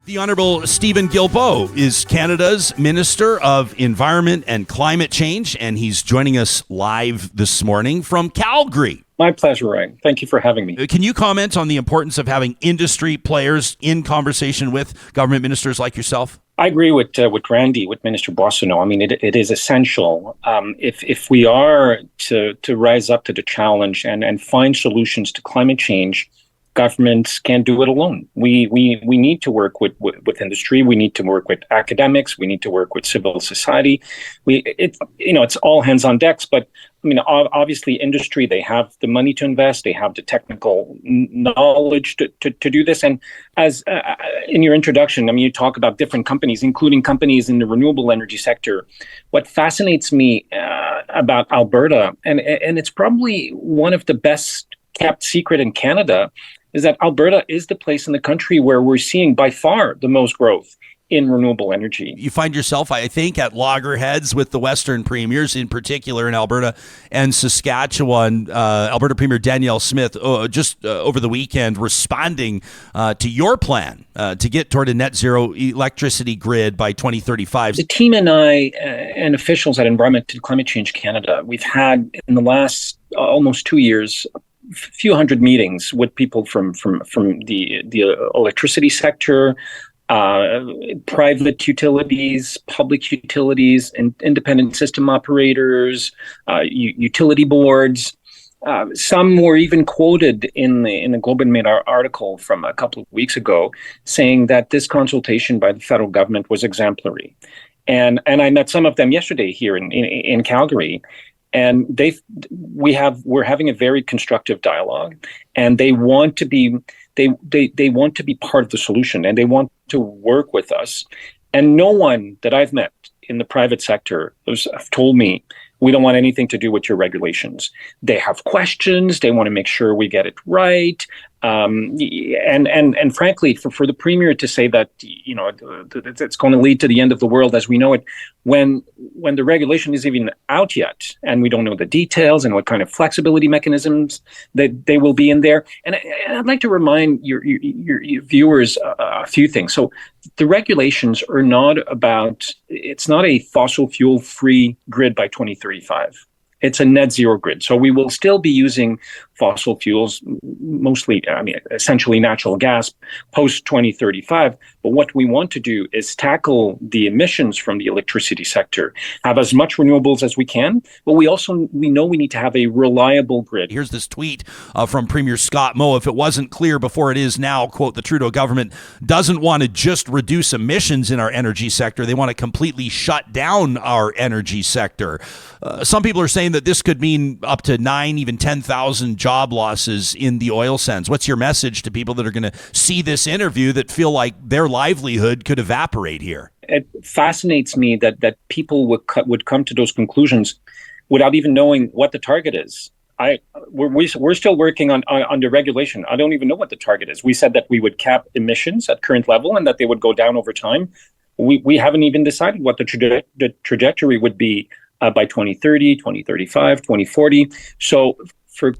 The Honourable Stephen Guilbeault is Canada's Minister of Environment and Climate Change, and he's joining us live this morning from Calgary. My pleasure, Ryan. Thank you for having me. Can you comment on the importance of having industry players in conversation with government ministers like yourself? I agree with Randy, with Minister Boissonnault. I mean, it is essential if we are to rise up to the challenge and find solutions to climate change. Governments can't do it alone. We need to work with industry. We need to work with academics. We need to work with civil society. It's all hands on decks. But I mean, obviously, industry, they have the money to invest. They have the technical knowledge to do this. And as in your introduction, I mean, you talk about different companies, including companies in the renewable energy sector. What fascinates me about Alberta, and it's probably one of the best kept secret in Canada, is that Alberta is the place in the country where we're seeing by far the most growth in renewable energy. You find yourself, I think, at loggerheads with the Western premiers, in particular in Alberta and Saskatchewan. Alberta Premier Danielle Smith, just over the weekend, responding to your plan to get toward a net zero electricity grid by 2035. The team and I and officials at Environment and Climate Change Canada, we've had in the last almost 2 years, few hundred meetings with people from the electricity sector, private utilities, public utilities, and independent system operators, utility boards. Some were even quoted in the Globe and Mail article from a couple of weeks ago, saying that this consultation by the federal government was exemplary. And I met some of them yesterday here in Calgary. And we're having a very constructive dialogue, and they want to be they want to be part of the solution, and they want to work with us. And no one that I've met in the private sector has told me, we don't want anything to do with your regulations. They have questions. They want to make sure we get it right. And frankly, for the premier to say that, it's going to lead to the end of the world as we know it, when the regulation isn't even out yet, and we don't know the details and what kind of flexibility mechanisms that they will be in there. And I'd like to remind your viewers a few things. So the regulations are it's not a fossil fuel free grid by 2035. It's a net zero grid. So we will still be using fossil fuels, essentially natural gas, post 2035. But what we want to do is tackle the emissions from the electricity sector, have as much renewables as we can, but we know we need to have a reliable grid. Here's this tweet from Premier Scott Moe. If it wasn't clear before, it is now, quote, the Trudeau government doesn't want to just reduce emissions in our energy sector. They want to completely shut down our energy sector. Some people are saying that this could mean up to 9, even 10,000 job losses in the oil sands. What's your message to people that are going to see this interview that feel like their livelihood could evaporate here? It fascinates me that people would come to those conclusions without even knowing what the target is. We're still working on the regulation. I don't even know what the target is. We said that we would cap emissions at current level and that they would go down over time. We haven't even decided what the trajectory would be by 2030, 2035, 2040. So for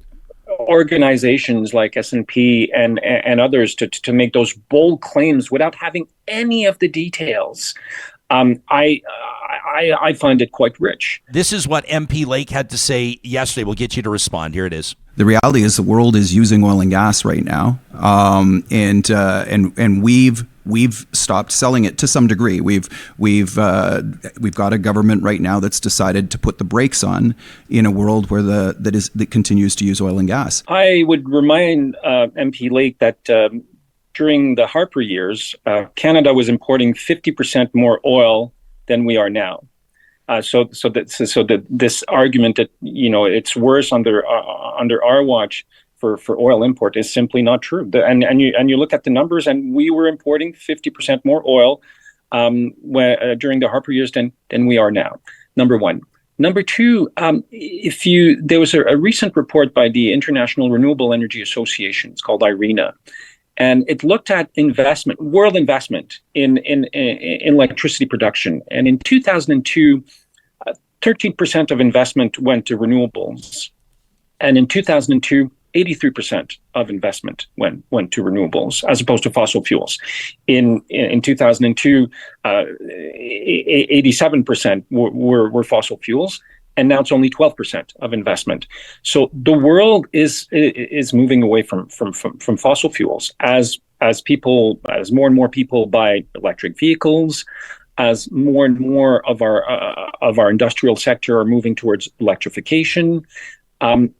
organizations like S&P and others to make those bold claims without having any of the details, I find it quite rich. This is what MP Lake had to say yesterday. We'll get you to respond. Here it is. The reality is the world is using oil and gas right now, and we've stopped selling it to some degree. We've got a government right now that's decided to put the brakes on in a world where that continues to use oil and gas. I would remind MP Lake that during the Harper years, Canada was importing 50% more oil than we are now. So this argument that it's worse under our watch for oil import is simply not true. And you look at the numbers, and we were importing 50% more oil during the Harper years than we are now. Number one. Number two, there was a recent report by the International Renewable Energy Association. It's called IRENA. And it looked at world investment in electricity production. And in 2002, 13% of investment went to renewables. And in 2002, 83% of investment went to renewables as opposed to fossil fuels. In 2002, 87% were fossil fuels, and now it's only 12% of investment. So the world is moving away from fossil fuels as more and more people buy electric vehicles, as more and more of our industrial sector are moving towards electrification.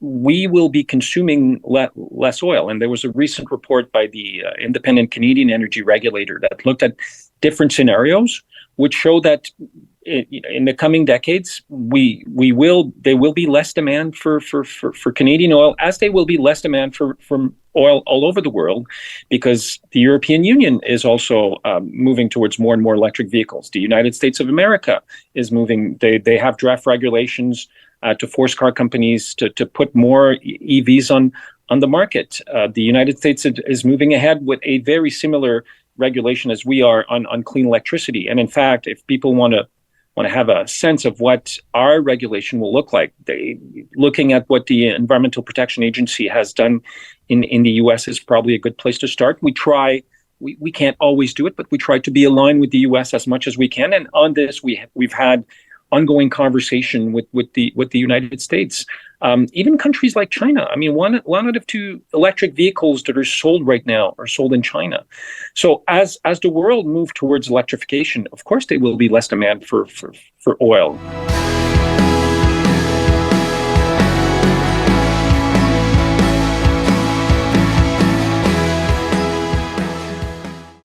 We will be consuming less oil. And there was a recent report by the independent Canadian energy regulator that looked at different scenarios, which show that in the coming decades, there will be less demand for Canadian oil, as there will be less demand for oil all over the world, because the European Union is also moving towards more and more electric vehicles. The United States of America is moving. They have draft regulations to force car companies to put more EVs on the market. The United States is moving ahead with a very similar regulation as we are on clean electricity. And in fact, if people want to have a sense of what our regulation will look like, looking at what the Environmental Protection Agency has done in the U.S. is probably a good place to start. We can't always do it, but we try to be aligned with the U.S. as much as we can. And on this, we've had ongoing conversation with the United States. Even countries like China. I mean, one out of 2 electric vehicles that are sold right now are sold in China. So as the world moves towards electrification, of course, there will be less demand for oil.